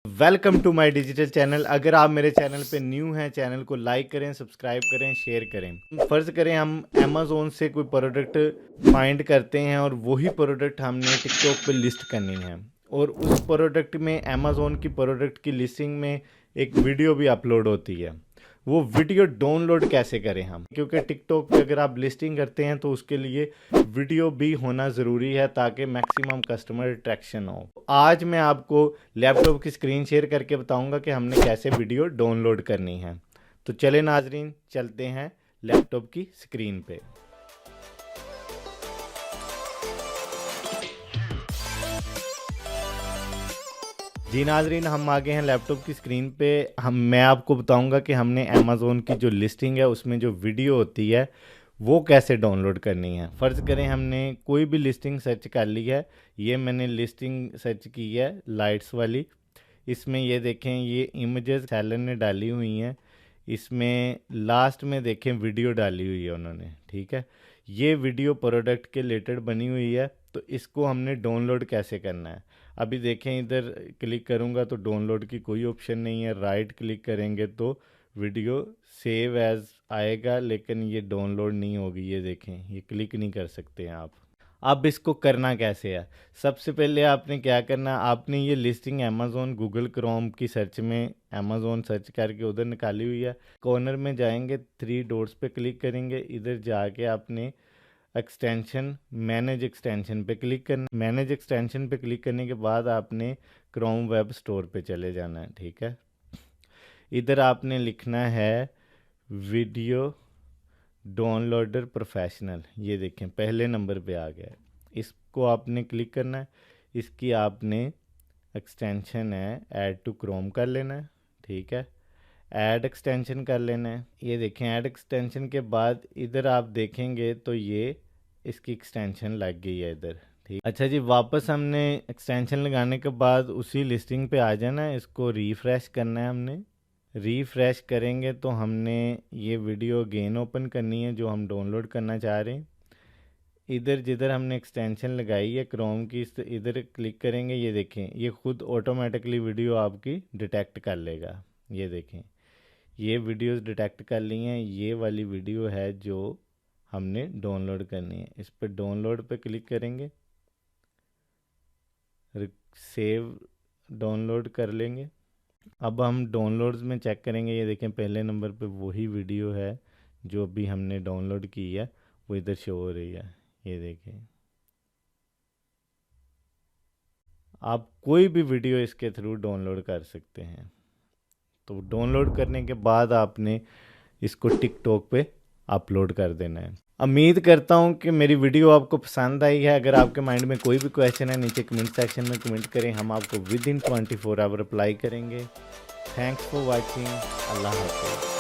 Welcome to my digital channel. अगर आप मेरे चैनल पे न्यू हैं, चैनल को लाइक करें, सब्सक्राइब करें, शेयर करें। फ़र्ज़ करें हम अमेज़ोन से कोई प्रोडक्ट फाइंड करते हैं और वही प्रोडक्ट हमने टिकटॉक पे लिस्ट करनी है, और उस प्रोडक्ट में अमेज़ोन की प्रोडक्ट की लिस्टिंग में एक वीडियो भी अपलोड होती है। वो वीडियो डाउनलोड कैसे करें हम, क्योंकि टिकटॉक पे अगर आप लिस्टिंग करते हैं तो उसके लिए वीडियो भी होना ज़रूरी है ताकि मैक्सिमम कस्टमर अट्रैक्शन हो। आज मैं आपको लैपटॉप की स्क्रीन शेयर करके बताऊंगा कि हमने कैसे वीडियो डाउनलोड करनी है। तो चले नाजरीन, चलते हैं लैपटॉप की स्क्रीन पे। जी नाजरीन, हम आ गए हैं लैपटॉप की स्क्रीन पे। मैं आपको बताऊंगा कि हमने अमेज़ोन की जो लिस्टिंग है उसमें जो वीडियो होती है वो कैसे डाउनलोड करनी है। फ़र्ज़ करें हमने कोई भी लिस्टिंग सर्च कर ली है। ये मैंने लिस्टिंग सर्च की है लाइट्स वाली। इसमें ये देखें, ये इमेजेस सेलर ने डाली हुई हैं। इसमें लास्ट में देखें वीडियो डाली हुई है उन्होंने, ठीक है। ये वीडियो प्रोडक्ट के रिलेटेड बनी हुई है। तो इसको हमने डाउनलोड कैसे करना है, अभी देखें इधर क्लिक करूँगा तो डाउनलोड की कोई ऑप्शन नहीं है। राइट क्लिक करेंगे तो वीडियो सेव एज आएगा, लेकिन ये डाउनलोड नहीं होगी। ये देखें, ये क्लिक नहीं कर सकते हैं आप। अब इसको करना कैसे है, सबसे पहले आपने क्या करना है, आपने ये लिस्टिंग अमेज़ोन गूगल क्रोम की सर्च में अमेज़ोन सर्च करके उधर निकाली हुई है। कॉर्नर में जाएंगे, 3 डॉट्स पे क्लिक करेंगे। इधर जाके आपने एक्सटेंशन, मैनेज एक्सटेंशन पे क्लिक करना। मैनेज एक्सटेंशन पे क्लिक करने के बाद आपने क्रोम वेब स्टोर पे चले जाना है, ठीक है। इधर आपने लिखना है वीडियो डाउनलोडर प्रोफेशनल। ये देखें पहले नंबर पे आ गया है। इसको आपने क्लिक करना है। इसकी आपने एक्सटेंशन है ऐड टू क्रोम कर लेना है, ठीक है। ऐड एक्सटेंशन कर लेना है। ये देखें ऐड एक्सटेंशन के बाद इधर आप देखेंगे तो ये इसकी एक्सटेंशन लग गई है इधर, ठीक। अच्छा जी, वापस हमने एक्सटेंशन लगाने के बाद उसी लिस्टिंग पे आ जाना है। इसको रिफ़्रेश करना है हमने। रिफ़्रेश करेंगे तो हमने ये वीडियो अगेन ओपन करनी है जो हम डाउनलोड करना चाह रहे हैं। इधर जिधर हमने एक्सटेंशन लगाई है क्रोम की, इधर क्लिक करेंगे। ये देखें, ये खुद ऑटोमेटिकली वीडियो आपकी डिटेक्ट कर लेगा। ये देखें, ये वीडियोस डिटेक्ट कर ली हैं। ये वाली वीडियो है जो हमने डाउनलोड करनी है। इस पर डाउनलोड पे क्लिक करेंगे, सेव डाउनलोड कर लेंगे। अब हम डाउनलोड्स में चेक करेंगे। ये देखें पहले नंबर पे वही वीडियो है जो भी हमने डाउनलोड की है, वो इधर शो हो रही है। ये देखें, आप कोई भी वीडियो इसके थ्रू डाउनलोड कर सकते हैं। तो डाउनलोड करने के बाद आपने इसको टिकटॉक पे अपलोड कर देना है। उम्मीद करता हूँ कि मेरी वीडियो आपको पसंद आई है। अगर आपके माइंड में कोई भी क्वेश्चन है, नीचे कमेंट सेक्शन में कमेंट करें, हम आपको विद इन 24 आवर रिप्लाई करेंगे। Thanks for watching. अल्लाह हाफ़िज़।